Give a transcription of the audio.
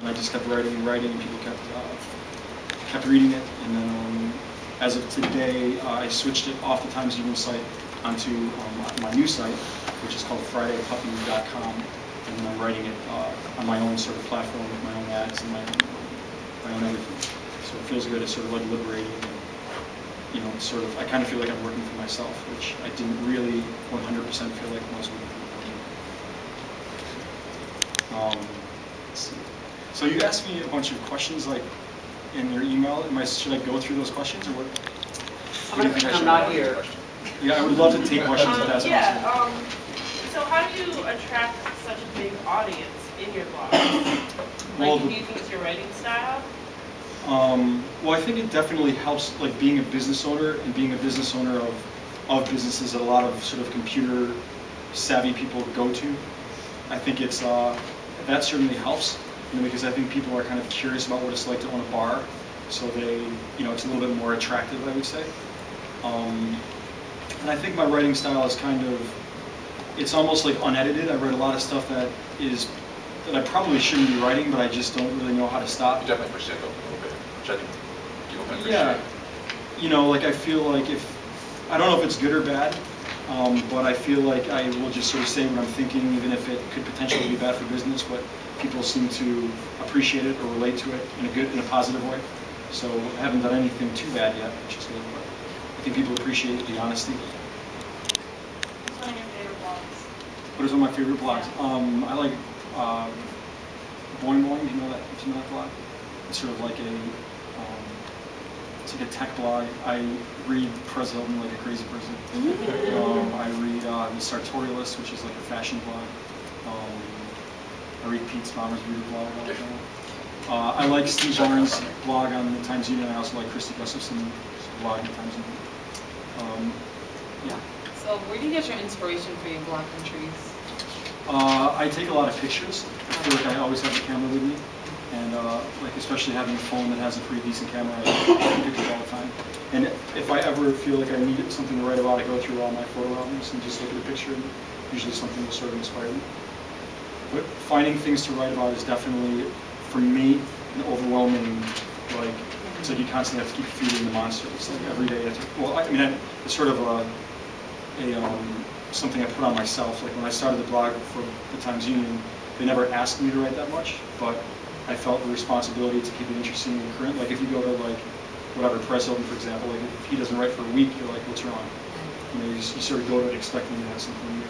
And I just kept writing and writing, and people kept reading it. And then as of today, I switched it off the Times Union site onto my new site, which is called FridayPuppy.com, and then I'm writing it on my own sort of platform with my own ads and my own everything. So it feels good. It's sort of like liberating. And, you know, sort of, I kind of feel like I'm working for myself, which I didn't really 100% feel like I was working for. Let's see. So you asked me a bunch of questions, like in your email. Should I go through those questions, or what? What do you think I should? I'm not here. Yeah, I would love to take questions if that's possible. So how do you attract such a big audience in your blog? Well, do you think it's your writing style? Well, I think it definitely helps, like being a business owner and being a business owner of businesses that a lot of sort of computer savvy people go to. I think it's that certainly helps, you know, because I think people are kind of curious about what it's like to own a bar, so they, you know, it's a little bit more attractive, I would say. And I think my writing style is kind of, it's almost like unedited. I write a lot of stuff that I probably shouldn't be writing, but I just don't really know how to stop. You definitely push the envelope a little bit, which I think people can appreciate. Yeah, you know, like I feel like I don't know if it's good or bad, but I feel like I will just sort of say what I'm thinking, even if it could potentially be bad for business, but people seem to appreciate it or relate to it in a positive way. So I haven't done anything too bad yet, which is good, but I think people appreciate the honesty. What's one of your favorite blogs? What is one of my favorite blogs? I like Boing Boing. Do you know that blog? It's sort of like it's like a tech blog. I read Prez Hilton like a crazy person. I read the Sartorialist, which is like a fashion blog. I read Pete Spalmer's beauty blog all the time. I like Steve Barnes' blog on the Times Union. I also like Christy Gustafson's blog on the Times Union. Yeah. So where do you get your inspiration for your blog entries? I take a lot of pictures. I feel like I always have the camera with me, and like especially having a phone that has a pretty decent camera, I take pictures all the time. And if I ever feel like I need something to write about, I go through all my photo albums and just look at a picture, and usually something will sort of inspire me. But finding things to write about is definitely, for me, an overwhelming, like, it's like you constantly have to keep feeding the monster. It's like every day, it's sort of something I put on myself. Like when I started the blog for the Times Union, they never asked me to write that much, but I felt the responsibility to keep it interesting and current. Like if you go to like, whatever, Prez Hilton, for example, like if he doesn't write for a week, you're like, what's wrong? You know, you sort of go to it expecting to have something new.